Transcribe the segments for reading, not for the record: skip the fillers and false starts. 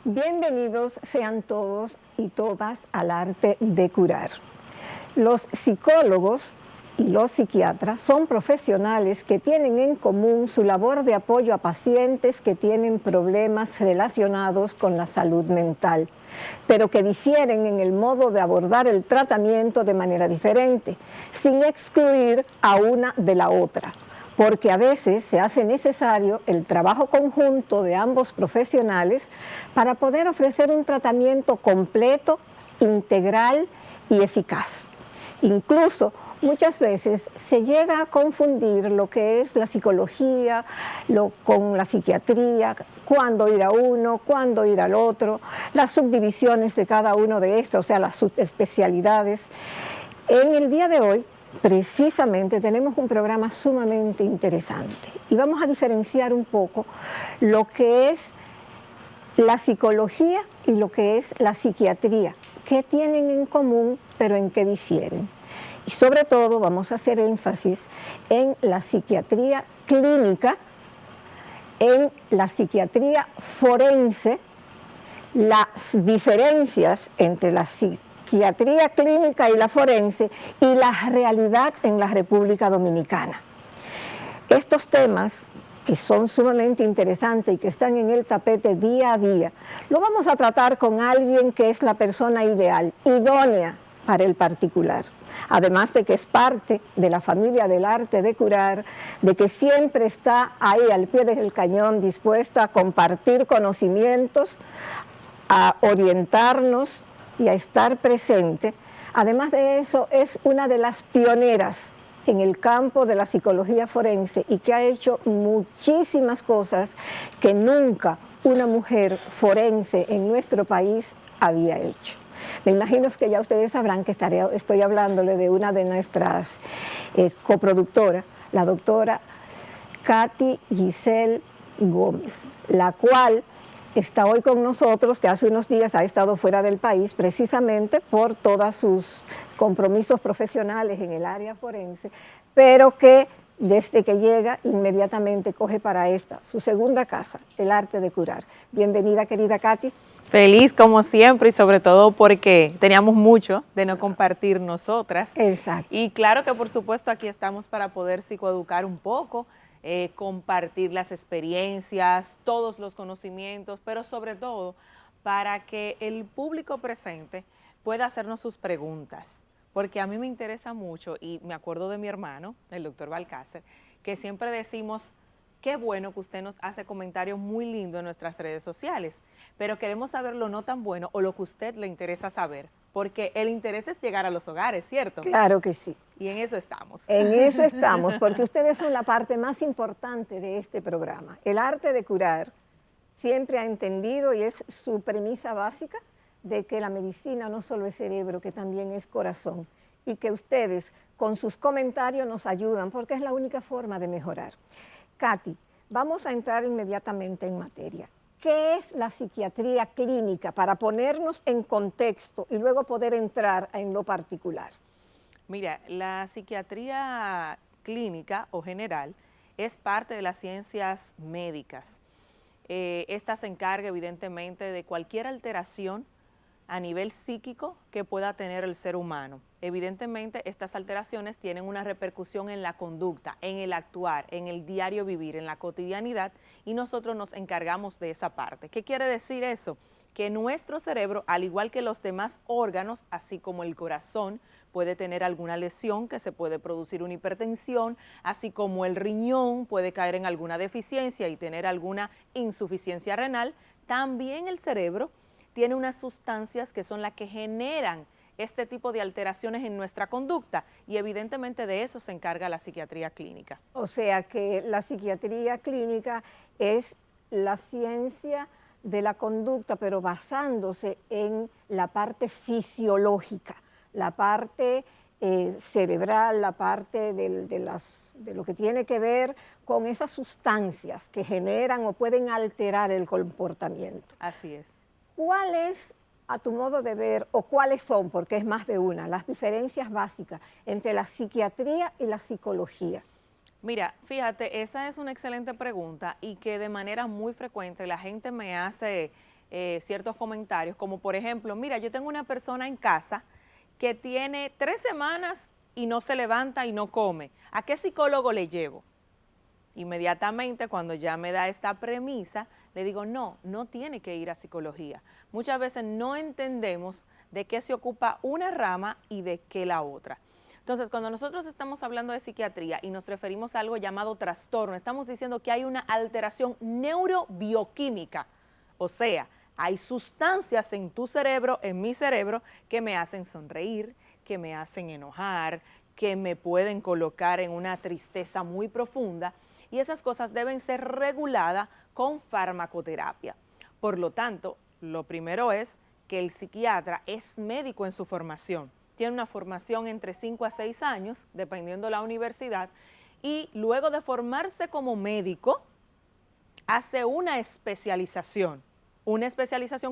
Bienvenidos sean todos y todas al arte de curar. Los psicólogos y los psiquiatras son profesionales que tienen en común su labor de apoyo a pacientes que tienen problemas relacionados con la salud mental, pero que difieren en el modo de abordar el tratamiento de manera diferente, sin excluir a una de la otra, porque a veces se hace necesario el trabajo conjunto de ambos profesionales para poder ofrecer un tratamiento completo, integral y eficaz. Incluso muchas veces se llega a confundir lo que es la psicología con la psiquiatría, cuándo ir a uno, cuándo ir al otro, las subdivisiones de cada uno de estos, o sea, las subespecialidades. En el día de hoy, precisamente, tenemos un programa sumamente interesante y vamos a diferenciar un poco lo que es la psicología y lo que es la psiquiatría, qué tienen en común, pero en qué difieren. Y sobre todo vamos a hacer énfasis en la psiquiatría clínica, en la psiquiatría forense, las diferencias entre la psiquiatría clínica y la forense y la realidad en la República Dominicana. Estos temas, que son sumamente interesantes y que están en el tapete día a día, lo vamos a tratar con alguien que es la persona ideal, idónea para el particular. Además de que es parte de la familia del arte de curar, de que siempre está ahí al pie del cañón dispuesta a compartir conocimientos, a orientarnos y a estar presente. Además de eso, es una de las pioneras en el campo de la psicología forense y que ha hecho muchísimas cosas que nunca una mujer forense en nuestro país había hecho. Me imagino que ya ustedes sabrán que estoy hablándole de una de nuestras coproductoras, la doctora Katy Giselle Gómez, la cual está hoy con nosotros, que hace unos días ha estado fuera del país precisamente por todos sus compromisos profesionales en el área forense, pero que desde que llega inmediatamente coge para esta, su segunda casa, el arte de curar. Bienvenida, querida Katy. Feliz como siempre y sobre todo porque teníamos mucho de no compartir nosotras. Exacto. Y claro que por supuesto aquí estamos para poder psicoeducar un poco, compartir las experiencias, todos los conocimientos, pero sobre todo para que el público presente pueda hacernos sus preguntas. Porque a mí me interesa mucho y me acuerdo de mi hermano, el doctor Balcácer, que siempre decimos: qué bueno que usted nos hace comentarios muy lindos en nuestras redes sociales, pero queremos saber lo no tan bueno o lo que a usted le interesa saber, porque el interés es llegar a los hogares, ¿cierto? Claro que sí. Y en eso estamos. En eso estamos, porque ustedes son la parte más importante de este programa. El arte de curar siempre ha entendido, y es su premisa básica, de que la medicina no solo es cerebro, que también es corazón, y que ustedes con sus comentarios nos ayudan, porque es la única forma de mejorar. Katy, vamos a entrar inmediatamente en materia. ¿Qué es la psiquiatría clínica para ponernos en contexto y luego poder entrar en lo particular? Mira, la psiquiatría clínica o general es parte de las ciencias médicas. Esta se encarga evidentemente de cualquier alteración a nivel psíquico que pueda tener el ser humano. Evidentemente, estas alteraciones tienen una repercusión en la conducta, en el actuar, en el diario vivir, en la cotidianidad, y nosotros nos encargamos de esa parte. ¿Qué quiere decir eso? Que nuestro cerebro, al igual que los demás órganos, así como el corazón, puede tener alguna lesión que se puede producir una hipertensión, así como el riñón puede caer en alguna deficiencia y tener alguna insuficiencia renal, también el cerebro tiene unas sustancias que son las que generan este tipo de alteraciones en nuestra conducta, y evidentemente de eso se encarga la psiquiatría clínica. O sea que la psiquiatría clínica es la ciencia de la conducta, pero basándose en la parte fisiológica, la parte cerebral, la parte de lo que tiene que ver con esas sustancias que generan o pueden alterar el comportamiento. Así es. ¿Cuál es, a tu modo de ver, o cuáles son, porque es más de una, las diferencias básicas entre la psiquiatría y la psicología? Mira, fíjate, esa es una excelente pregunta y que de manera muy frecuente la gente me hace ciertos comentarios, como por ejemplo, mira, yo tengo una persona en casa que tiene 3 semanas y no se levanta y no come. ¿A qué psicólogo le llevo? Inmediatamente cuando ya me da esta premisa, le digo, no, no tiene que ir a psicología. Muchas veces no entendemos de qué se ocupa una rama y de qué la otra. Entonces, cuando nosotros estamos hablando de psiquiatría y nos referimos a algo llamado trastorno, estamos diciendo que hay una alteración neurobioquímica, o sea, hay sustancias en tu cerebro, en mi cerebro, que me hacen sonreír, que me hacen enojar, que me pueden colocar en una tristeza muy profunda, y esas cosas deben ser reguladas con farmacoterapia. Por lo tanto, lo primero es que el psiquiatra es médico en su formación. Tiene una formación entre 5 a 6 años, dependiendo de la universidad, y luego de formarse como médico, hace una especialización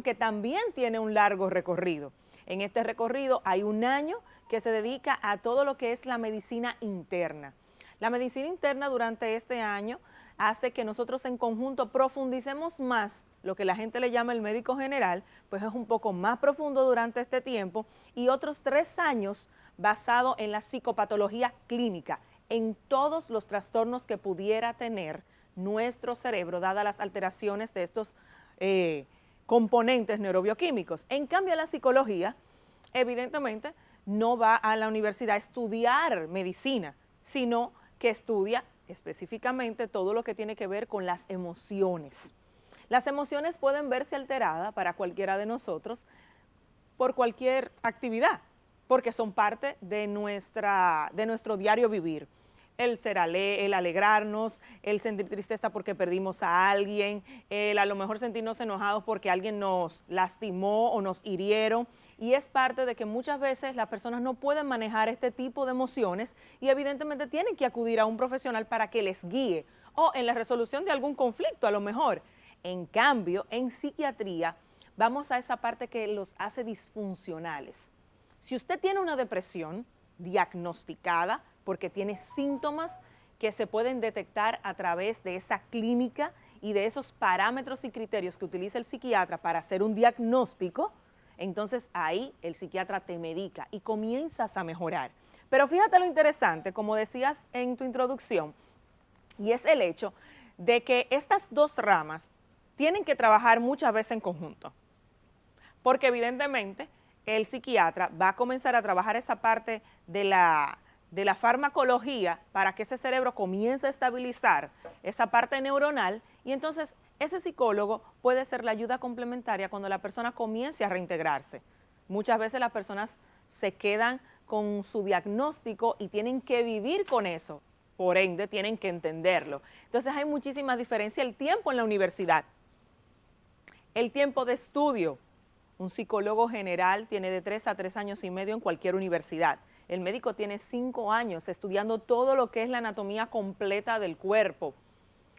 que también tiene un largo recorrido. En este recorrido hay un año que se dedica a todo lo que es la medicina interna. La medicina interna durante este año hace que nosotros en conjunto profundicemos más lo que la gente le llama el médico general, pues es un poco más profundo durante este tiempo, y otros 3 años basado en la psicopatología clínica, en todos los trastornos que pudiera tener nuestro cerebro, dadas las alteraciones de estos componentes neurobioquímicos. En cambio, la psicología, evidentemente, no va a la universidad a estudiar medicina, sino que estudia específicamente todo lo que tiene que ver con las emociones. Las emociones pueden verse alteradas para cualquiera de nosotros por cualquier actividad, porque son parte de nuestro diario vivir. El alegrarnos, el sentir tristeza porque perdimos a alguien, el a lo mejor sentirnos enojados porque alguien nos lastimó o nos hirieron. Y es parte de que muchas veces las personas no pueden manejar este tipo de emociones y evidentemente tienen que acudir a un profesional para que les guíe o en la resolución de algún conflicto a lo mejor. En cambio, en psiquiatría vamos a esa parte que los hace disfuncionales. Si usted tiene una depresión diagnosticada, porque tiene síntomas que se pueden detectar a través de esa clínica y de esos parámetros y criterios que utiliza el psiquiatra para hacer un diagnóstico, entonces ahí el psiquiatra te medica y comienzas a mejorar. Pero fíjate lo interesante, como decías en tu introducción, y es el hecho de que estas dos ramas tienen que trabajar muchas veces en conjunto, porque evidentemente el psiquiatra va a comenzar a trabajar esa parte de la farmacología para que ese cerebro comience a estabilizar esa parte neuronal, y entonces ese psicólogo puede ser la ayuda complementaria cuando la persona comience a reintegrarse. Muchas veces las personas se quedan con su diagnóstico y tienen que vivir con eso, por ende tienen que entenderlo. Entonces hay muchísimas diferencias. El tiempo en la universidad, el tiempo de estudio. Un psicólogo general tiene de 3 a 3 años y medio en cualquier universidad. El médico tiene 5 años estudiando todo lo que es la anatomía completa del cuerpo.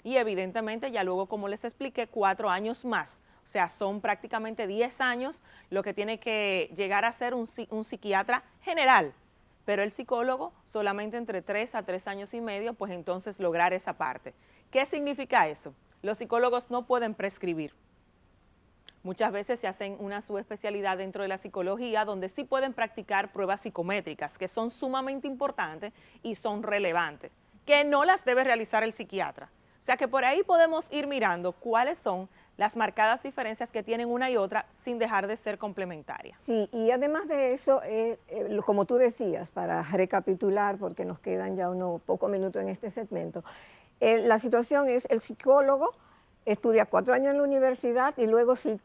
Y evidentemente ya luego, como les expliqué, 4 años más. O sea, son prácticamente 10 años lo que tiene que llegar a ser un psiquiatra general. Pero el psicólogo solamente entre 3 a 3 años y medio, pues entonces lograr esa parte. ¿Qué significa eso? Los psicólogos no pueden prescribir. Muchas veces se hacen una subespecialidad dentro de la psicología donde sí pueden practicar pruebas psicométricas que son sumamente importantes y son relevantes, que no las debe realizar el psiquiatra. O sea que por ahí podemos ir mirando cuáles son las marcadas diferencias que tienen una y otra sin dejar de ser complementarias. Sí, y además de eso, como tú decías, para recapitular, porque nos quedan ya unos pocos minutos en este segmento, la situación es el psicólogo estudia 4 años en la universidad y luego si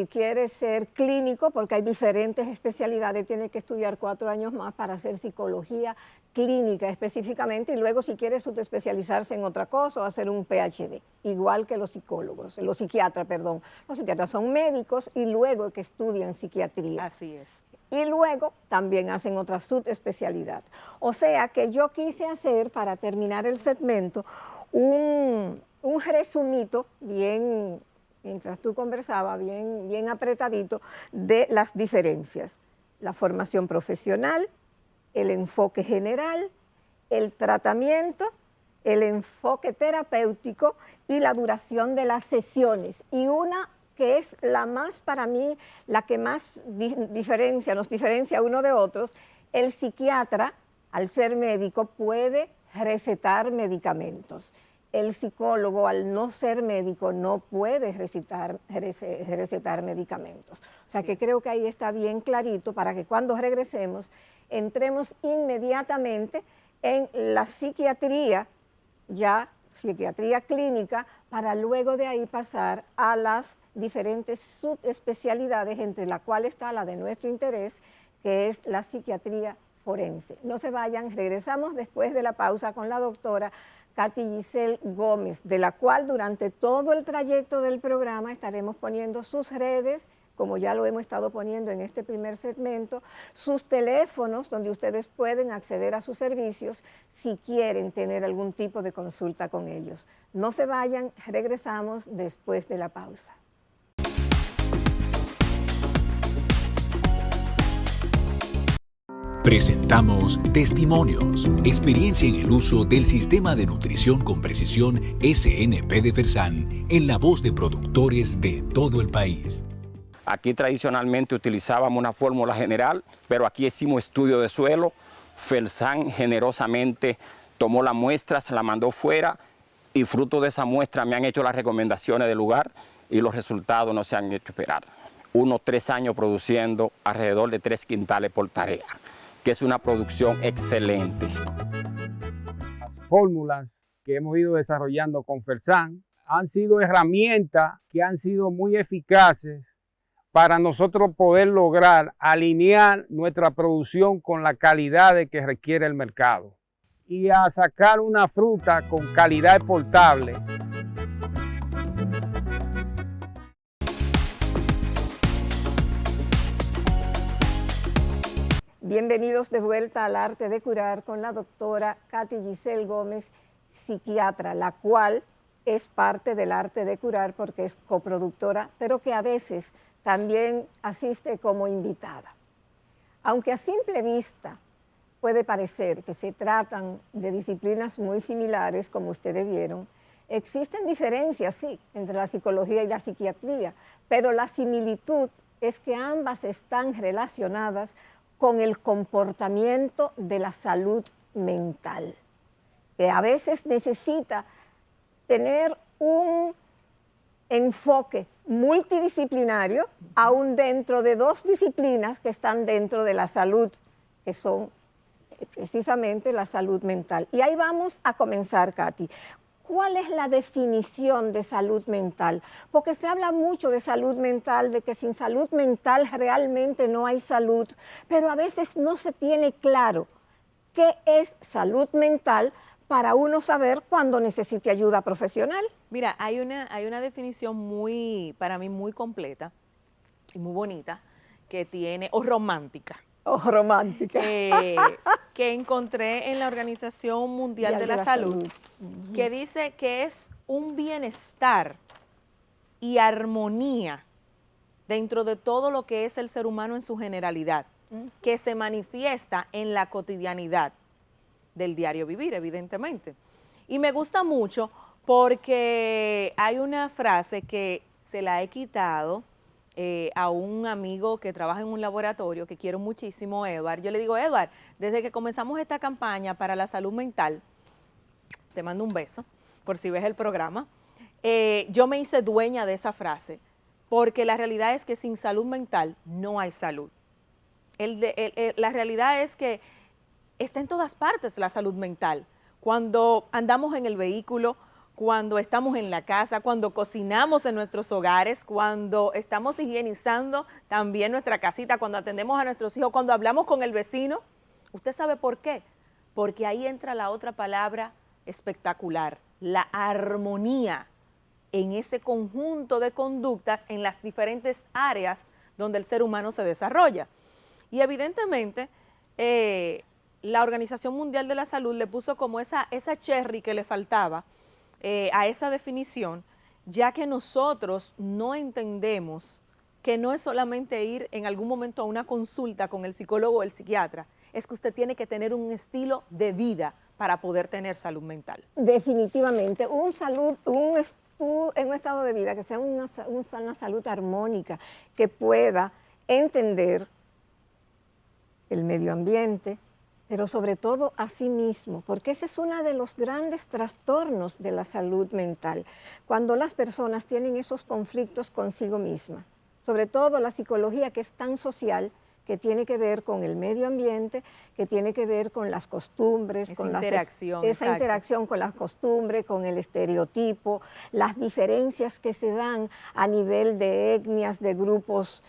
quiere ser clínico, porque hay diferentes especialidades, tiene que estudiar 4 años más para hacer psicología clínica específicamente, y luego si quiere subespecializarse en otra cosa o hacer un PhD, igual que los psicólogos, los psiquiatras, perdón. Los psiquiatras son médicos y luego que estudian psiquiatría. Así es. Y luego también hacen otra subespecialidad. O sea que yo quise hacer, para terminar el segmento, un resumito bien, mientras tú conversabas, bien apretadito, de las diferencias. La formación profesional, el enfoque general, el tratamiento, el enfoque terapéutico y la duración de las sesiones. Y una que es la más, para mí, la que más nos diferencia uno de otros. El psiquiatra, al ser médico, puede recetar medicamentos. El psicólogo, al no ser médico, no puede recetar medicamentos. O sea que creo que ahí está bien clarito para que cuando regresemos entremos inmediatamente en la psiquiatría, ya psiquiatría clínica, para luego de ahí pasar a las diferentes subespecialidades, entre las cuales está la de nuestro interés, que es la psiquiatría forense. No se vayan, regresamos después de la pausa con la doctora Katy Giselle Gómez, de la cual durante todo el trayecto del programa estaremos poniendo sus redes, como ya lo hemos estado poniendo en este primer segmento, sus teléfonos donde ustedes pueden acceder a sus servicios si quieren tener algún tipo de consulta con ellos. No se vayan, regresamos después de la pausa. Presentamos Testimonios, experiencia en el uso del Sistema de Nutrición con Precisión SNP de Felsan, en la voz de productores de todo el país. Aquí tradicionalmente utilizábamos una fórmula general, pero aquí hicimos estudio de suelo. Felsan generosamente tomó la muestra, se la mandó fuera y fruto de esa muestra me han hecho las recomendaciones del lugar y los resultados no se han hecho esperar. Unos 3 años produciendo alrededor de 3 quintales por tarea, que es una producción excelente. Las fórmulas que hemos ido desarrollando con Felsan han sido herramientas que han sido muy eficaces para nosotros poder lograr alinear nuestra producción con la calidad que requiere el mercado y a sacar una fruta con calidad exportable. Bienvenidos de vuelta al Arte de Curar con la doctora Katy Giselle Gómez, psiquiatra, la cual es parte del Arte de Curar porque es coproductora, pero que a veces también asiste como invitada. Aunque a simple vista puede parecer que se tratan de disciplinas muy similares, como ustedes vieron, existen diferencias, sí, entre la psicología y la psiquiatría, pero la similitud es que ambas están relacionadas con el comportamiento de la salud mental, que a veces necesita tener un enfoque multidisciplinario, aún dentro de 2 disciplinas que están dentro de la salud, que son precisamente la salud mental. Y ahí vamos a comenzar, Katy. ¿Cuál es la definición de salud mental? Porque se habla mucho de salud mental, de que sin salud mental realmente no hay salud, pero a veces no se tiene claro qué es salud mental para uno saber cuándo necesite ayuda profesional. Mira, hay una definición para mí muy completa y muy bonita que tiene, o romántica. Que encontré en la Organización Mundial de la Salud, que dice que es un bienestar y armonía dentro de todo lo que es el ser humano en su generalidad, que se manifiesta en la cotidianidad del diario vivir, evidentemente. Y me gusta mucho porque hay una frase que se la he quitado a un amigo que trabaja en un laboratorio que quiero muchísimo, Edward. Yo le digo, Edward, desde que comenzamos esta campaña para la salud mental, te mando un beso por si ves el programa, yo me hice dueña de esa frase, porque la realidad es que sin salud mental no hay salud. La realidad es que está en todas partes la salud mental. Cuando andamos en el vehículo, cuando estamos en la casa, cuando cocinamos en nuestros hogares, cuando estamos higienizando también nuestra casita, cuando atendemos a nuestros hijos, cuando hablamos con el vecino. ¿Usted sabe por qué? Porque ahí entra la otra palabra espectacular, la armonía en ese conjunto de conductas en las diferentes áreas donde el ser humano se desarrolla. Y evidentemente, la Organización Mundial de la Salud le puso como esa cherry que le faltaba a esa definición, ya que nosotros no entendemos que no es solamente ir en algún momento a una consulta con el psicólogo o el psiquiatra, es que usted tiene que tener un estilo de vida para poder tener salud mental. Definitivamente, un tú en un estado de vida que sea una salud armónica, que pueda entender el medio ambiente, pero sobre todo a sí mismo, porque ese es uno de los grandes trastornos de la salud mental, cuando las personas tienen esos conflictos consigo misma, sobre todo la psicología que es tan social, que tiene que ver con el medio ambiente, que tiene que ver con las costumbres, esa interacción con las costumbres, con el estereotipo, las diferencias que se dan a nivel de etnias, de grupos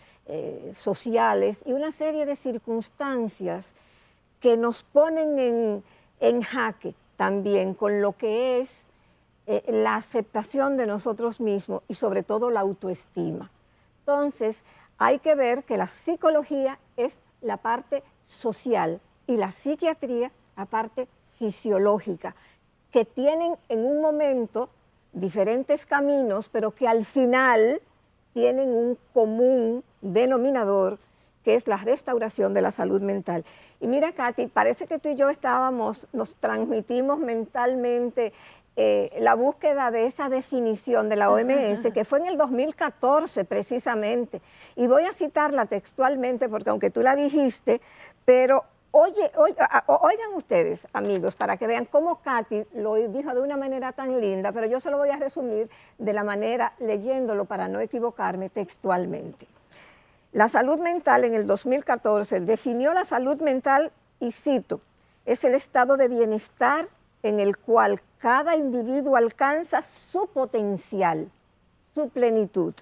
sociales y una serie de circunstancias que nos ponen en jaque también con lo que es la aceptación de nosotros mismos y sobre todo la autoestima. Entonces, hay que ver que la psicología es la parte social y la psiquiatría la parte fisiológica, que tienen en un momento diferentes caminos, pero que al final tienen un común denominador, que es la restauración de la salud mental. Y mira, Katy, parece que tú y yo nos transmitimos mentalmente la búsqueda de esa definición de la OMS, que fue en el 2014 precisamente. Y voy a citarla textualmente, porque aunque tú la dijiste, pero oigan ustedes, amigos, para que vean cómo Katy lo dijo de una manera tan linda, pero yo se lo voy a resumir de la manera, leyéndolo para no equivocarme textualmente. La salud mental en el 2014 definió la salud mental, y cito, es el estado de bienestar en el cual cada individuo alcanza su potencial, su plenitud,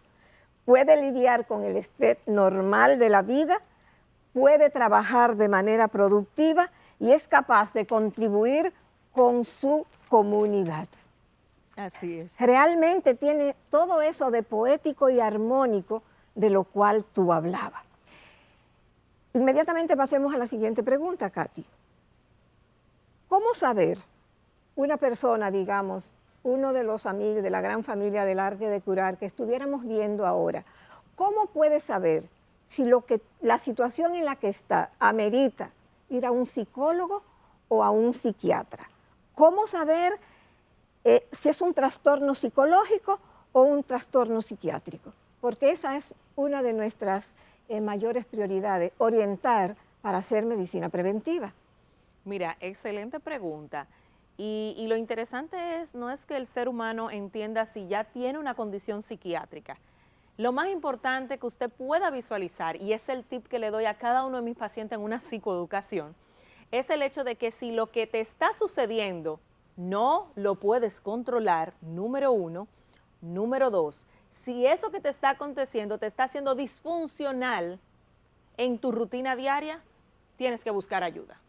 puede lidiar con el estrés normal de la vida, puede trabajar de manera productiva y es capaz de contribuir con su comunidad. Así es. Realmente tiene todo eso de poético y armónico de lo cual tú hablabas. Inmediatamente pasemos a la siguiente pregunta, Katy. ¿Cómo saber una persona, digamos, uno de los amigos de la gran familia del arte de curar que estuviéramos viendo ahora, cómo puede saber si la situación en la que está amerita ir a un psicólogo o a un psiquiatra? ¿Cómo saber si es un trastorno psicológico o un trastorno psiquiátrico? Porque esa es una de nuestras mayores prioridades, orientar para hacer medicina preventiva. Mira, excelente pregunta. Y lo interesante no es que el ser humano entienda si ya tiene una condición psiquiátrica. Lo más importante que usted pueda visualizar, y es el tip que le doy a cada uno de mis pacientes en una psicoeducación, es el hecho de que si lo que te está sucediendo no lo puedes controlar, número uno. Número dos, si eso que te está aconteciendo te está haciendo disfuncional en tu rutina diaria, tienes que buscar ayuda.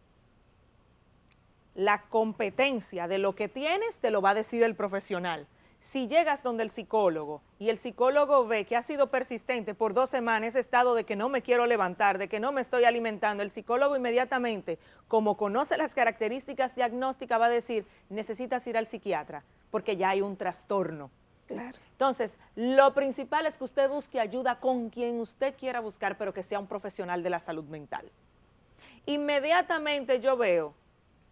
La competencia de lo que tienes te lo va a decir el profesional. Si llegas donde el psicólogo y el psicólogo ve que ha sido persistente por 2 semanas ese estado de que no me quiero levantar, de que no me estoy alimentando, el psicólogo inmediatamente, como conoce las características diagnósticas, va a decir, necesitas ir al psiquiatra porque ya hay un trastorno. Claro. Entonces, lo principal es que usted busque ayuda con quien usted quiera buscar, pero que sea un profesional de la salud mental. Inmediatamente yo veo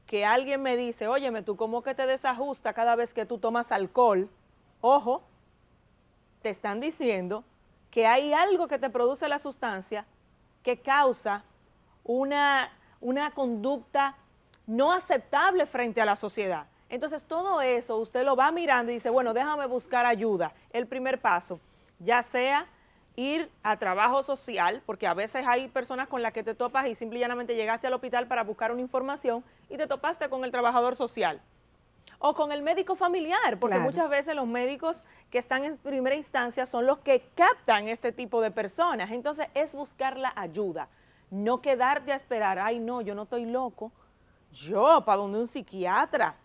que alguien me dice, óyeme, tú cómo que te desajusta cada vez que tú tomas alcohol. Ojo, te están diciendo que hay algo que te produce la sustancia que causa una conducta no aceptable frente a la sociedad. Entonces, todo eso usted lo va mirando y dice, bueno, déjame buscar ayuda. El primer paso, ya sea ir a trabajo social, porque a veces hay personas con las que te topas y simple y llanamente llegaste al hospital para buscar una información y te topaste con el trabajador social. O con el médico familiar, porque claro, muchas veces los médicos que están en primera instancia son los que captan este tipo de personas. Entonces, es buscar la ayuda, no quedarte a esperar, ay no, yo no estoy loco, yo, ¿para dónde un psiquiatra?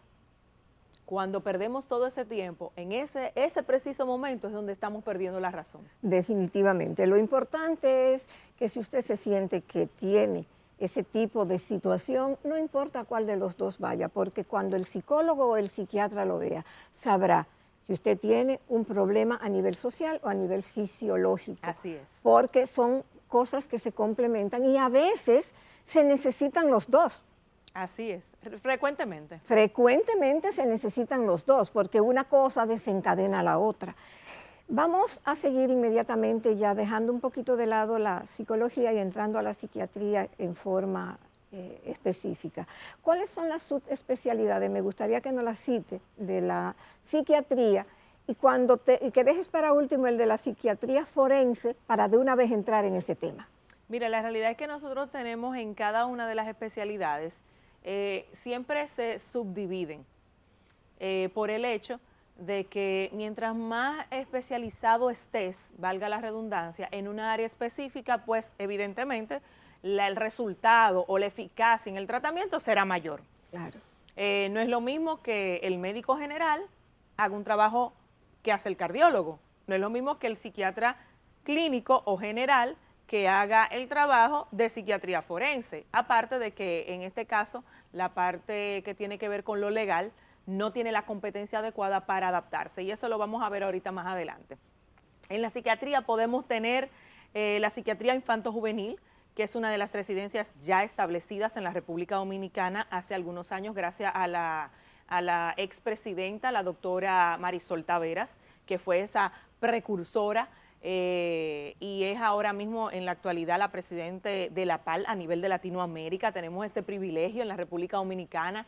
Cuando perdemos todo ese tiempo, en ese preciso momento es donde estamos perdiendo la razón. Definitivamente. Lo importante es que si usted se siente que tiene ese tipo de situación, no importa cuál de los dos vaya, porque cuando el psicólogo o el psiquiatra lo vea, sabrá si usted tiene un problema a nivel social o a nivel fisiológico. Así es. Porque son cosas que se complementan y a veces se necesitan los dos. Así es, frecuentemente. Frecuentemente se necesitan los dos, porque una cosa desencadena la otra. Vamos a seguir inmediatamente ya dejando un poquito de lado la psicología y entrando a la psiquiatría en forma específica. ¿Cuáles son las subespecialidades? Me gustaría que nos las cite de la psiquiatría y que dejes para último el de la psiquiatría forense para de una vez entrar en ese tema. Mira, la realidad es que nosotros tenemos en cada una de las especialidades, siempre se subdividen por el hecho de que mientras más especializado estés, valga la redundancia, en una área específica, pues evidentemente el resultado o la eficacia en el tratamiento será mayor. Claro. No es lo mismo que el médico general haga un trabajo que hace el cardiólogo, no es lo mismo que el psiquiatra clínico o general que haga el trabajo de psiquiatría forense, aparte de que en este caso la parte que tiene que ver con lo legal no tiene la competencia adecuada para adaptarse, y eso lo vamos a ver ahorita más adelante. En la psiquiatría podemos tener la psiquiatría infanto-juvenil, que es una de las residencias ya establecidas en la República Dominicana hace algunos años gracias a la expresidenta, la doctora Marisol Taveras, que fue esa precursora y es ahora mismo en la actualidad la presidenta de la PAL a nivel de Latinoamérica. Tenemos ese privilegio en la República Dominicana.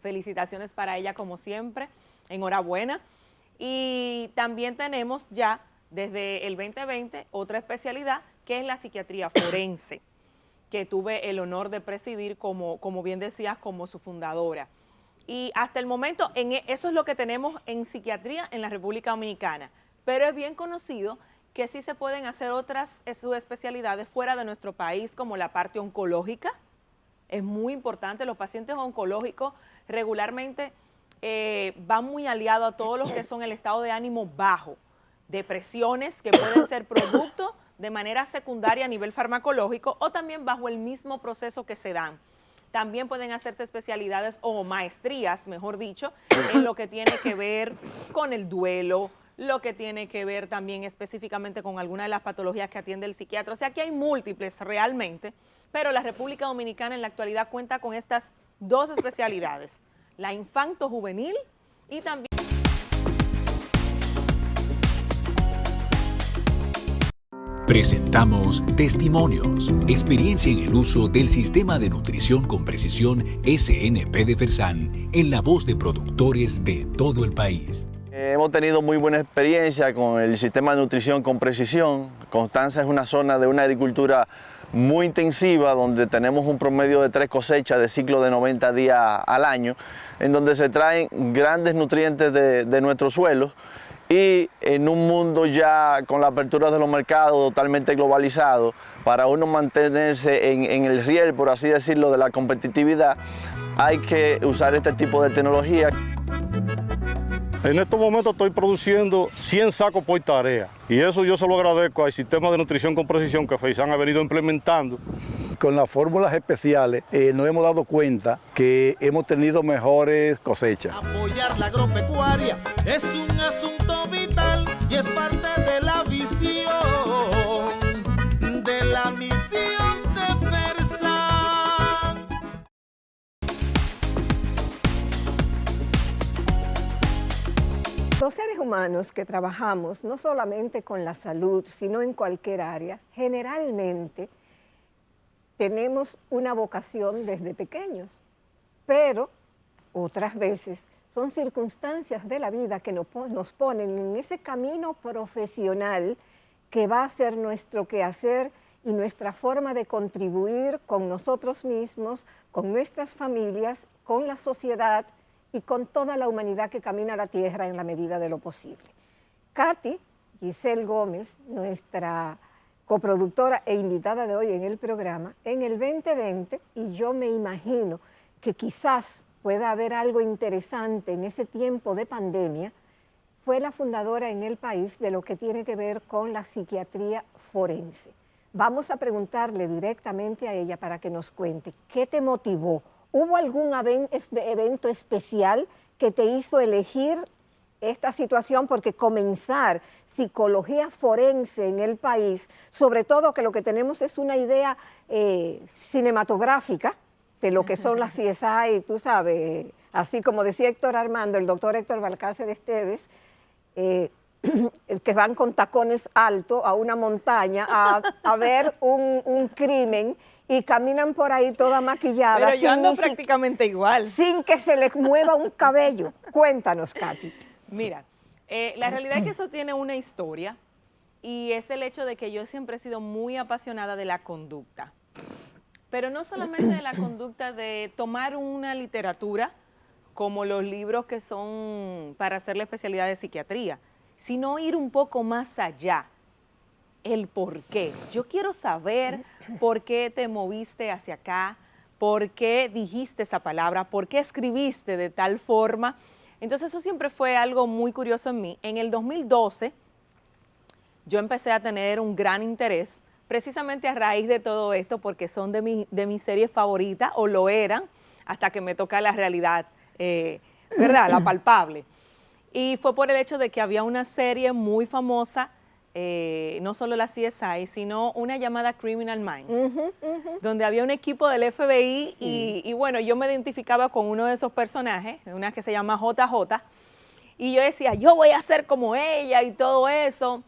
Felicitaciones para ella como siempre, enhorabuena. Y también tenemos ya desde el 2020 otra especialidad que es la psiquiatría forense, que tuve el honor de presidir como bien decías, como su fundadora. Y hasta el momento eso es lo que tenemos en psiquiatría en la República Dominicana, pero es bien conocido que sí se pueden hacer otras subespecialidades fuera de nuestro país, como la parte oncológica. Es muy importante, los pacientes oncológicos regularmente van muy aliados a todos los que son el estado de ánimo bajo, depresiones que pueden ser producto de manera secundaria a nivel farmacológico o también bajo el mismo proceso que se dan. También pueden hacerse especialidades o maestrías, mejor dicho, en lo que tiene que ver con el duelo, lo que tiene que ver también específicamente con alguna de las patologías que atiende el psiquiatra. O sea que hay múltiples realmente, pero la República Dominicana en la actualidad cuenta con estas dos especialidades, la infanto-juvenil y también... Presentamos Testimonios, experiencia en el uso del Sistema de Nutrición con Precisión SNP de Fersan, en la voz de productores de todo el país. Hemos tenido muy buena experiencia con el Sistema de Nutrición con Precisión. Constanza es una zona de una agricultura muy intensiva, donde tenemos un promedio de 3 cosechas de ciclo de 90 días al año, en donde se traen grandes nutrientes de nuestros suelos. Y en un mundo ya con la apertura de los mercados totalmente globalizado, para uno mantenerse en el riel, por así decirlo, de la competitividad, hay que usar este tipo de tecnología. En estos momentos estoy produciendo 100 sacos por tarea y eso yo se lo agradezco al Sistema de Nutrición con Precisión que Fersan ha venido implementando. Con las fórmulas especiales nos hemos dado cuenta que hemos tenido mejores cosechas. Apoyar la agropecuaria es un asunto vital y es parte de la visión, de la misión de Fersan. Los seres humanos que trabajamos no solamente con la salud, sino en cualquier área, generalmente tenemos una vocación desde pequeños, pero otras veces son circunstancias de la vida que nos ponen en ese camino profesional que va a ser nuestro quehacer y nuestra forma de contribuir con nosotros mismos, con nuestras familias, con la sociedad y con toda la humanidad que camina la tierra en la medida de lo posible. Katy Giselle Gómez, nuestra coproductora e invitada de hoy en el programa, en el 2020, y yo me imagino que quizás pueda haber algo interesante en ese tiempo de pandemia, fue la fundadora en el país de lo que tiene que ver con la psiquiatría forense. Vamos a preguntarle directamente a ella para que nos cuente qué te motivó. ¿Hubo algún evento especial que te hizo elegir esta situación? Porque comenzar psicología forense en el país, sobre todo que lo que tenemos es una idea cinematográfica, de lo que son las CSI, tú sabes, así como decía Héctor Armando, el doctor Héctor Balcácer Esteves, que van con tacones altos a una montaña a ver un crimen y caminan por ahí toda maquillada. Pero yo ando prácticamente igual. Sin que se les mueva un cabello. Cuéntanos, Katy. Mira, la realidad es que eso tiene una historia y es el hecho de que yo siempre he sido muy apasionada de la conducta. Pero no solamente de la conducta de tomar una literatura como los libros que son para hacer la especialidad de psiquiatría, sino ir un poco más allá. El por qué. Yo quiero saber por qué te moviste hacia acá, por qué dijiste esa palabra, por qué escribiste de tal forma. Entonces eso siempre fue algo muy curioso en mí. En el 2012 yo empecé a tener un gran interés precisamente a raíz de todo esto porque son de mis series favoritas o lo eran hasta que me toca la realidad, ¿verdad? La palpable. Y fue por el hecho de que había una serie muy famosa, no solo la CSI, sino una llamada Criminal Minds, donde había un equipo del FBI y bueno, yo me identificaba con uno de esos personajes, una que se llama JJ, y yo decía, yo voy a ser como ella y todo eso.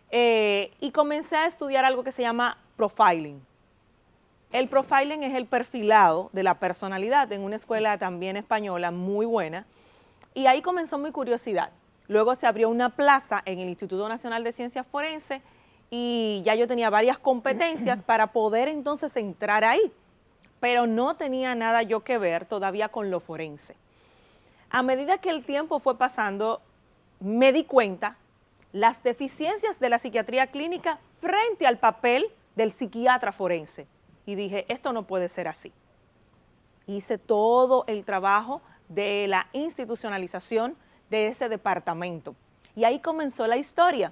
Y comencé a estudiar algo que se llama profiling. El profiling es el perfilado de la personalidad en una escuela también española muy buena, y ahí comenzó mi curiosidad. Luego se abrió una plaza en el Instituto Nacional de Ciencias Forenses y ya yo tenía varias competencias para poder entonces entrar ahí, pero no tenía nada yo que ver todavía con lo forense. A medida que el tiempo fue pasando, me di cuenta las deficiencias de la psiquiatría clínica frente al papel del psiquiatra forense. Y dije, esto no puede ser así. Hice todo el trabajo de la institucionalización de ese departamento. Y ahí comenzó la historia.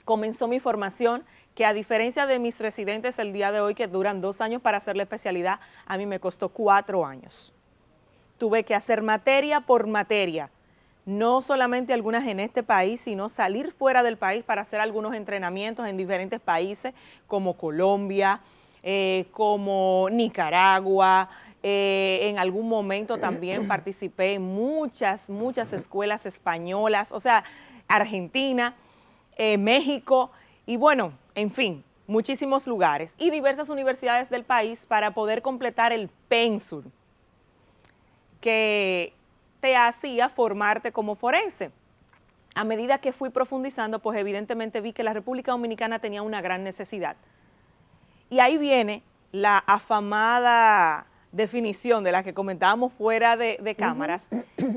Comenzó mi formación, que a diferencia de mis residentes el día de hoy, que duran 2 años para hacer la especialidad, a mí me costó 4 años. Tuve que hacer materia por materia. No solamente algunas en este país, sino salir fuera del país para hacer algunos entrenamientos en diferentes países, como Colombia, como Nicaragua. En algún momento también participé en muchas escuelas españolas, o sea, Argentina, México, y bueno, en fin, muchísimos lugares y diversas universidades del país para poder completar el pénsul que te hacía formarte como forense. A medida que fui profundizando, pues evidentemente vi que la República Dominicana tenía una gran necesidad. Y ahí viene la afamada definición de la que comentábamos fuera de cámaras,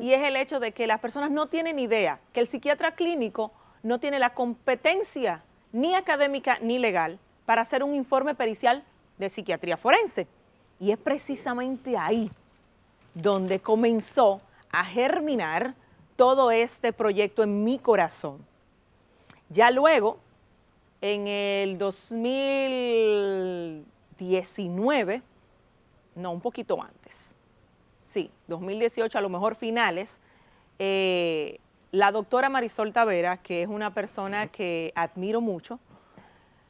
y es el hecho de que las personas no tienen idea que el psiquiatra clínico no tiene la competencia ni académica ni legal para hacer un informe pericial de psiquiatría forense. Y es precisamente ahí donde comenzó a germinar todo este proyecto en mi corazón. Ya luego, en el 2019, no, un poquito antes, sí, 2018, a lo mejor finales, la doctora Marisol Tavera, que es una persona que admiro mucho,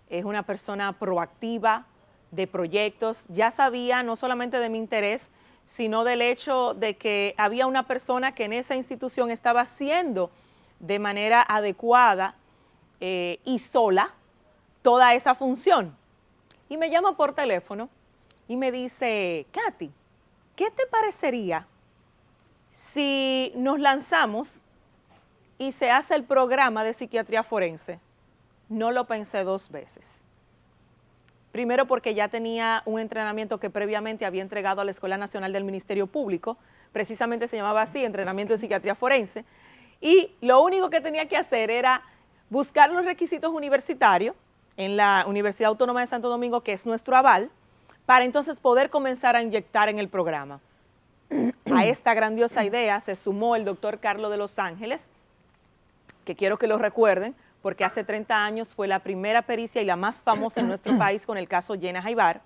es una persona proactiva de proyectos, ya sabía no solamente de mi interés, sino del hecho de que había una persona que en esa institución estaba haciendo de manera adecuada y sola toda esa función. Y me llama por teléfono y me dice, Katy, ¿qué te parecería si nos lanzamos y se hace el programa de psiquiatría forense? No lo pensé 2 veces. Primero porque ya tenía un entrenamiento que previamente había entregado a la Escuela Nacional del Ministerio Público, precisamente se llamaba así, entrenamiento de psiquiatría forense, y lo único que tenía que hacer era buscar los requisitos universitarios en la Universidad Autónoma de Santo Domingo, que es nuestro aval, para entonces poder comenzar a inyectar en el programa. A esta grandiosa idea se sumó el doctor Carlos de Los Ángeles, que quiero que lo recuerden, porque hace 30 años fue la primera pericia y la más famosa en nuestro país con el caso Jenna Jaibar,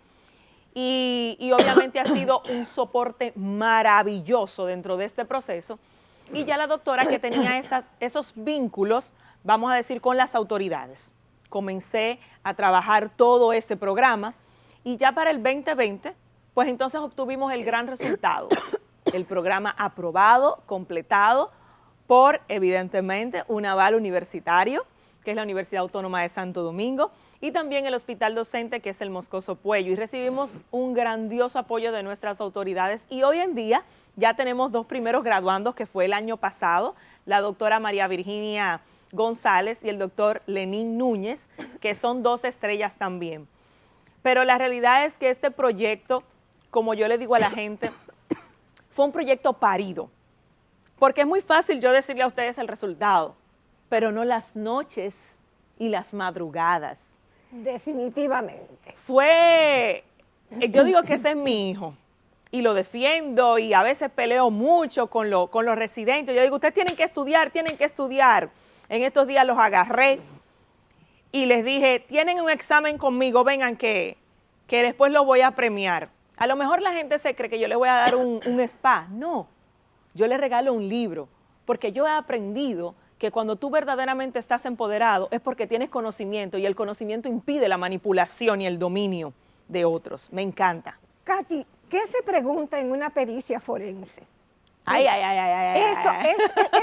y obviamente ha sido un soporte maravilloso dentro de este proceso, y ya la doctora que tenía esos vínculos, vamos a decir, con las autoridades. Comencé a trabajar todo ese programa, y ya para el 2020 pues entonces obtuvimos el gran resultado. El programa aprobado, completado por, evidentemente, un aval universitario, que es la Universidad Autónoma de Santo Domingo, y también el hospital docente, que es el Moscoso Puello. Y recibimos un grandioso apoyo de nuestras autoridades. Y hoy en día ya tenemos 2 primeros graduandos, que fue el año pasado, la doctora María Virginia González y el doctor Lenín Núñez, que son 2 estrellas también. Pero la realidad es que este proyecto, como yo le digo a la gente, fue un proyecto parido. Porque es muy fácil yo decirle a ustedes el resultado, pero no las noches y las madrugadas. Definitivamente. Yo digo que ese es mi hijo y lo defiendo y a veces peleo mucho con los residentes. Yo digo, ustedes tienen que estudiar, tienen que estudiar. En estos días los agarré y les dije, tienen un examen conmigo, vengan que después lo voy a premiar. A lo mejor la gente se cree que yo le voy a dar un spa. No, yo le regalo un libro, porque yo he aprendido que cuando tú verdaderamente estás empoderado es porque tienes conocimiento y el conocimiento impide la manipulación y el dominio de otros. Me encanta. Katy, ¿qué se pregunta en una pericia forense? Ay.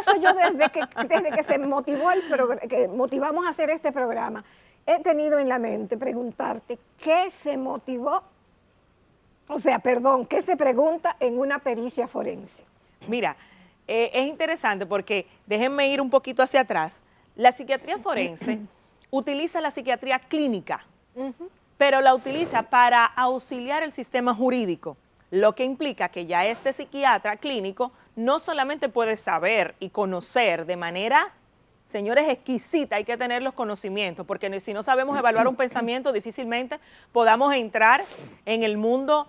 Eso yo desde que se motivó que motivamos a hacer este programa, he tenido en la mente preguntarte qué se motivó, qué se pregunta en una pericia forense. Mira, es interesante porque, déjenme ir un poquito hacia atrás, la psiquiatría forense utiliza la psiquiatría clínica, pero la utiliza para auxiliar el sistema jurídico, lo que implica que ya este psiquiatra clínico no solamente puede saber y conocer de manera, señores, exquisita, hay que tener los conocimientos, porque si no sabemos evaluar un pensamiento, difícilmente podamos entrar en el mundo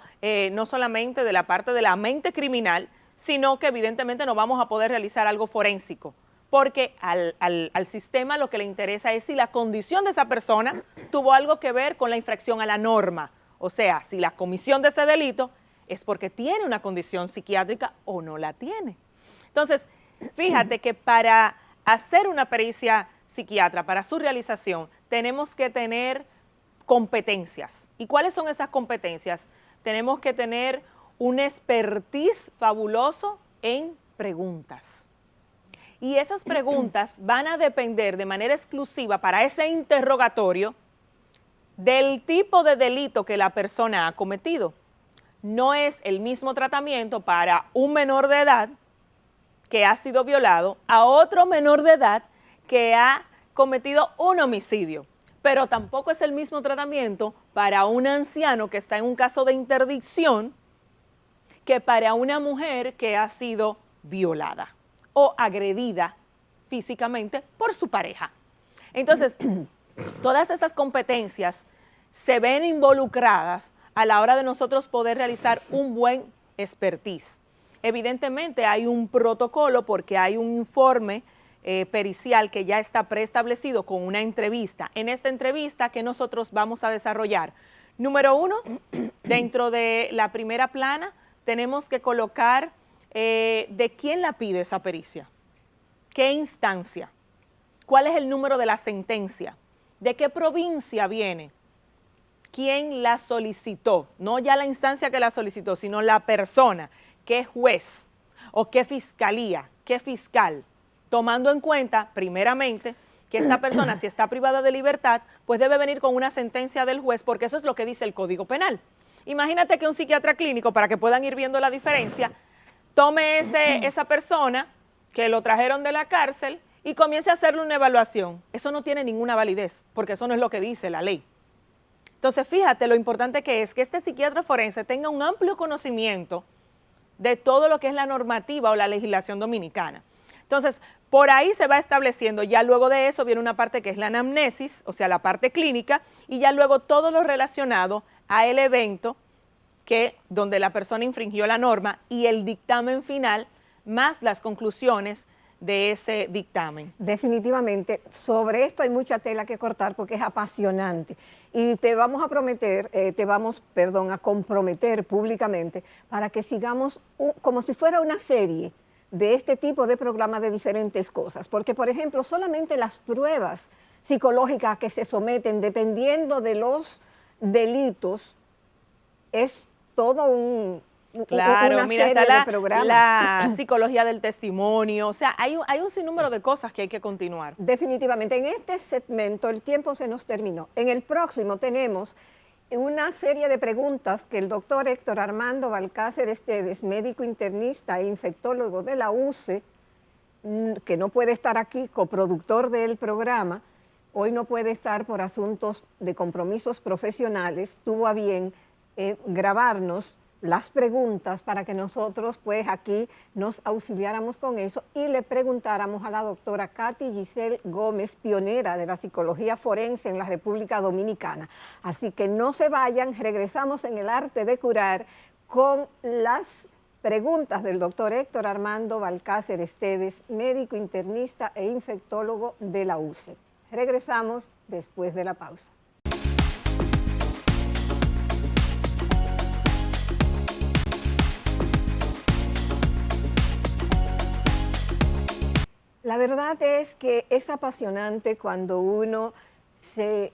no solamente de la parte de la mente criminal, sino que evidentemente no vamos a poder realizar algo forénsico, porque al sistema lo que le interesa es si la condición de esa persona tuvo algo que ver con la infracción a la norma, o sea, si la comisión de ese delito es porque tiene una condición psiquiátrica o no la tiene. Entonces, fíjate que para hacer una pericia psiquiatra, para su realización, tenemos que tener competencias. ¿Y cuáles son esas competencias? Tenemos que tener un expertise fabuloso en preguntas. Y esas preguntas van a depender de manera exclusiva para ese interrogatorio del tipo de delito que la persona ha cometido. No es el mismo tratamiento para un menor de edad que ha sido violado a otro menor de edad que ha cometido un homicidio. Pero tampoco es el mismo tratamiento para un anciano que está en un caso de interdicción que para una mujer que ha sido violada o agredida físicamente por su pareja. Entonces, todas esas competencias se ven involucradas a la hora de nosotros poder realizar un buen expertise. Evidentemente hay un protocolo porque hay un informe pericial que ya está preestablecido con una entrevista. En esta entrevista que nosotros vamos a desarrollar, número 1, dentro de la primera plana tenemos que colocar de quién la pide esa pericia, qué instancia, cuál es el número de la sentencia, de qué provincia viene, quién la solicitó, no ya la instancia que la solicitó, sino la persona, qué juez o qué fiscalía, qué fiscal, tomando en cuenta, primeramente, que esta persona, si está privada de libertad, pues debe venir con una sentencia del juez, porque eso es lo que dice el Código Penal. Imagínate que un psiquiatra clínico, para que puedan ir viendo la diferencia, tome esa persona que lo trajeron de la cárcel y comience a hacerle una evaluación. Eso no tiene ninguna validez, porque eso no es lo que dice la ley. Entonces, fíjate lo importante que es que este psiquiatra forense tenga un amplio conocimiento de todo lo que es la normativa o la legislación dominicana. Entonces, por ahí se va estableciendo, ya luego de eso viene una parte que es la anamnesis, o sea, la parte clínica, y ya luego todo lo relacionado a el evento donde la persona infringió la norma y el dictamen final, más las conclusiones de ese dictamen. Definitivamente, sobre esto hay mucha tela que cortar porque es apasionante y te vamos a comprometer públicamente para que sigamos como si fuera una serie de este tipo de programas de diferentes cosas, porque por ejemplo solamente las pruebas psicológicas que se someten dependiendo de los delitos es todo Claro, una mira, serie está de programas. la psicología del testimonio, o sea, hay un sinnúmero de cosas que hay que continuar. Definitivamente, en este segmento el tiempo se nos terminó. En el próximo tenemos una serie de preguntas que el doctor Héctor Armando Balcácer Esteves, médico internista e infectólogo de la UCE, que no puede estar aquí, coproductor del programa, hoy no puede estar por asuntos de compromisos profesionales, tuvo a bien grabarnos las preguntas para que nosotros pues aquí nos auxiliáramos con eso y le preguntáramos a la doctora Katy Giselle Gómez, pionera de la psicología forense en la República Dominicana. Así que no se vayan, regresamos en el arte de curar con las preguntas del doctor Héctor Armando Balcácer Esteves, médico internista e infectólogo de la UCE. Regresamos después de la pausa. La verdad es que es apasionante cuando uno se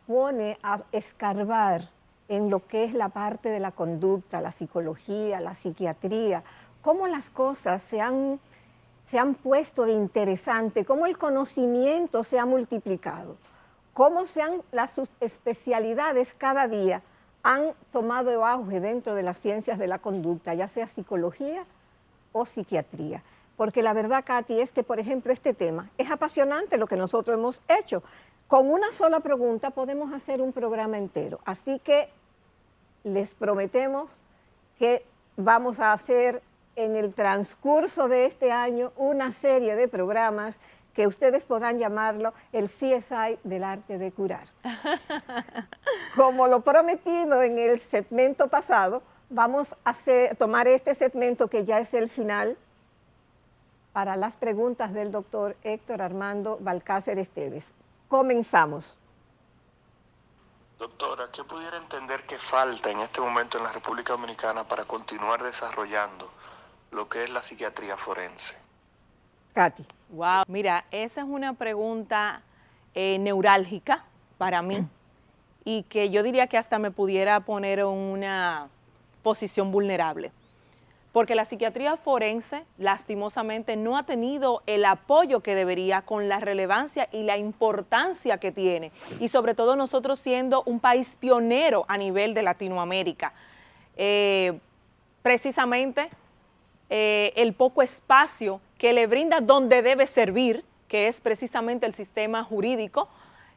pone a escarbar en lo que es la parte de la conducta, la psicología, la psiquiatría, cómo las cosas se han puesto de interesante, cómo el conocimiento se ha multiplicado, cómo las especialidades cada día han tomado auge dentro de las ciencias de la conducta, ya sea psicología o psiquiatría. Porque la verdad, Katy, es que, por ejemplo, este tema es apasionante lo que nosotros hemos hecho. Con una sola pregunta podemos hacer un programa entero. Así que les prometemos que vamos a hacer en el transcurso de este año una serie de programas que ustedes podrán llamarlo el CSI del arte de curar. Como lo prometido en el segmento pasado, vamos a tomar este segmento que ya es el final para las preguntas del doctor Héctor Armando Balcácer Esteves. Comenzamos. Doctora, ¿qué pudiera entender que falta en este momento en la República Dominicana para continuar desarrollando lo que es la psiquiatría forense? Katy. Wow, mira, esa es una pregunta neurálgica para mí y que yo diría que hasta me pudiera poner en una posición vulnerable. Porque la psiquiatría forense, lastimosamente, no ha tenido el apoyo que debería con la relevancia y la importancia que tiene. Y sobre todo nosotros siendo un país pionero a nivel de Latinoamérica. Precisamente el poco espacio que le brinda donde debe servir, que es precisamente el sistema jurídico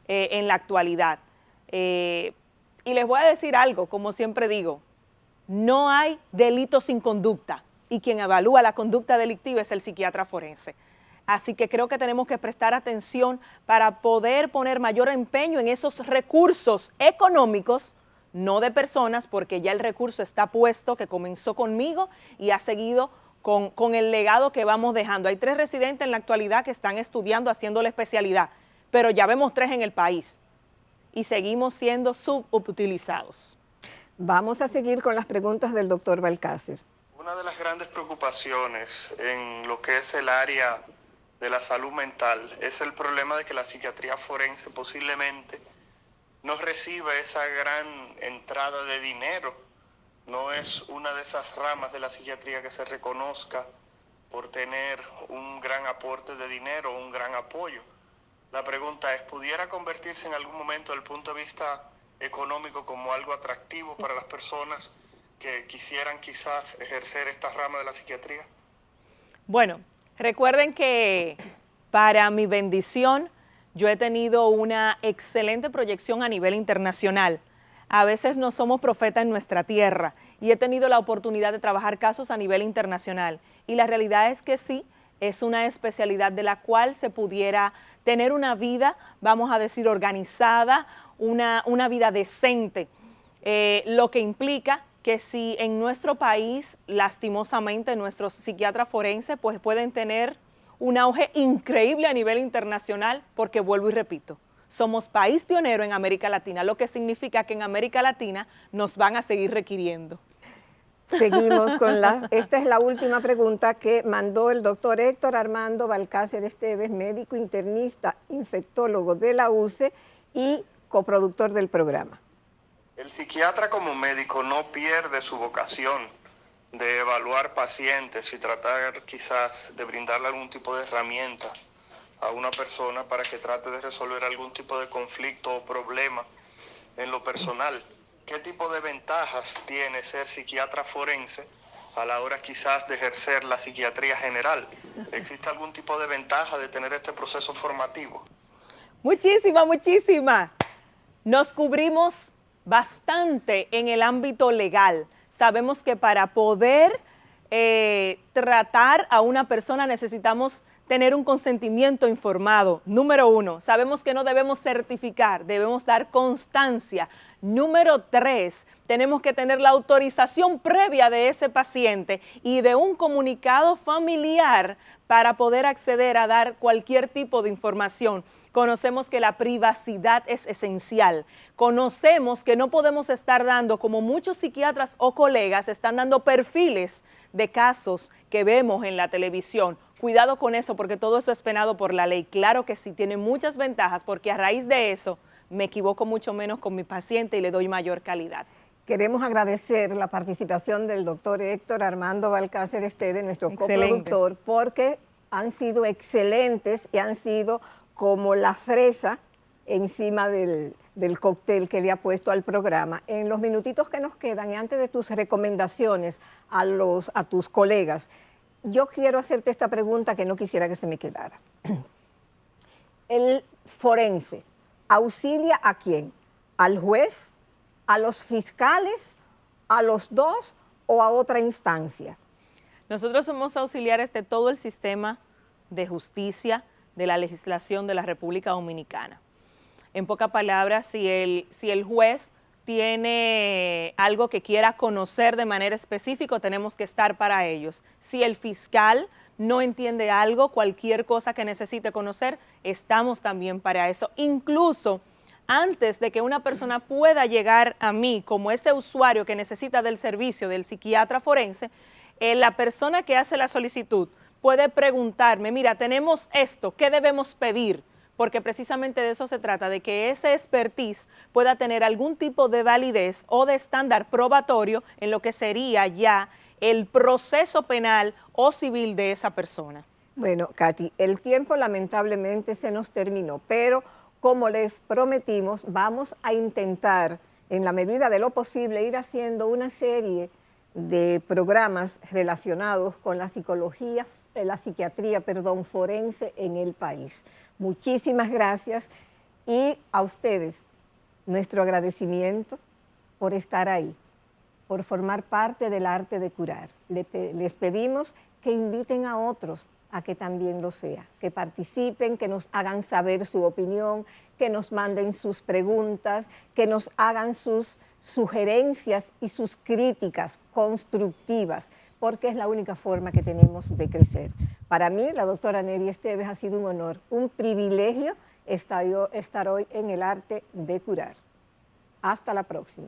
en la actualidad. Y les voy a decir algo, como siempre digo, no hay delito sin conducta y quien evalúa la conducta delictiva es el psiquiatra forense. Así que creo que tenemos que prestar atención para poder poner mayor empeño en esos recursos económicos, no de personas, porque ya el recurso está puesto, que comenzó conmigo y ha seguido con el legado que vamos dejando. Hay 3 residentes en la actualidad que están estudiando, haciendo la especialidad, pero ya vemos 3 en el país y seguimos siendo subutilizados. Vamos a seguir con las preguntas del doctor Balcácer. Una de las grandes preocupaciones en lo que es el área de la salud mental es el problema de que la psiquiatría forense posiblemente no recibe esa gran entrada de dinero. No es una de esas ramas de la psiquiatría que se reconozca por tener un gran aporte de dinero, un gran apoyo. La pregunta es, ¿pudiera convertirse en algún momento desde el punto de vista económico como algo atractivo para las personas que quisieran quizás ejercer esta rama de la psiquiatría? Bueno, recuerden que para mi bendición yo he tenido una excelente proyección a nivel internacional. A veces no somos profetas en nuestra tierra y he tenido la oportunidad de trabajar casos a nivel internacional. Y la realidad es que sí, es una especialidad de la cual se pudiera tener una vida, vamos a decir, organizada, una vida decente, lo que implica que si en nuestro país, lastimosamente, nuestros psiquiatras forenses pues pueden tener un auge increíble a nivel internacional, porque vuelvo y repito, somos país pionero en América Latina, lo que significa que en América Latina nos van a seguir requiriendo. Seguimos con esta es la última pregunta que mandó el doctor Héctor Armando Balcácer Esteves, médico internista, infectólogo de la UCE y coproductor del programa. El psiquiatra como médico no pierde su vocación de evaluar pacientes y tratar quizás de brindarle algún tipo de herramienta a una persona para que trate de resolver algún tipo de conflicto o problema en lo personal. ¿Qué tipo de ventajas tiene ser psiquiatra forense a la hora quizás de ejercer la psiquiatría general? ¿Existe algún tipo de ventaja de tener este proceso formativo? Muchísima, muchísima. Nos cubrimos bastante en el ámbito legal. Sabemos que para poder tratar a una persona necesitamos tener un consentimiento informado. Número 1, sabemos que no debemos certificar, debemos dar constancia. Número 3, tenemos que tener la autorización previa de ese paciente y de un comunicado familiar para poder acceder a dar cualquier tipo de información. Conocemos que la privacidad es esencial. Conocemos que no podemos estar dando, como muchos psiquiatras o colegas están dando perfiles de casos que vemos en la televisión. Cuidado con eso, porque todo eso es penado por la ley. Claro que sí, tiene muchas ventajas, porque a raíz de eso me equivoco mucho menos con mi paciente y le doy mayor calidad. Queremos agradecer la participación del doctor Héctor Armando Balcácer Esteves, nuestro coproductor, porque han sido excelentes y han sido como la fresa encima del cóctel que le ha puesto al programa. En los minutitos que nos quedan y antes de tus recomendaciones a tus colegas, yo quiero hacerte esta pregunta que no quisiera que se me quedara. El forense auxilia ¿a quién? ¿Al juez? ¿A los fiscales? ¿A los dos? ¿O a otra instancia? Nosotros somos auxiliares de todo el sistema de justicia, de la legislación de la República Dominicana. En pocas palabras, si el juez tiene algo que quiera conocer de manera específica, tenemos que estar para ellos. Si el fiscal no entiende algo, cualquier cosa que necesite conocer, estamos también para eso. Incluso antes de que una persona pueda llegar a mí como ese usuario que necesita del servicio del psiquiatra forense, la persona que hace la solicitud puede preguntarme, mira, tenemos esto, ¿qué debemos pedir? Porque precisamente de eso se trata, de que ese expertise pueda tener algún tipo de validez o de estándar probatorio en lo que sería ya el proceso penal o civil de esa persona. Bueno, Katy, el tiempo lamentablemente se nos terminó, pero como les prometimos, vamos a intentar, en la medida de lo posible, ir haciendo una serie de programas relacionados con la psiquiatría forense en el país. Muchísimas gracias y a ustedes nuestro agradecimiento por estar ahí, por formar parte del arte de curar. Les pedimos que inviten a otros a que también lo sea, que participen, que nos hagan saber su opinión, que nos manden sus preguntas, que nos hagan sus sugerencias y sus críticas constructivas, porque es la única forma que tenemos de crecer. Para mí, la doctora Neri Esteves, ha sido un honor, un privilegio estar hoy en el arte de curar. Hasta la próxima.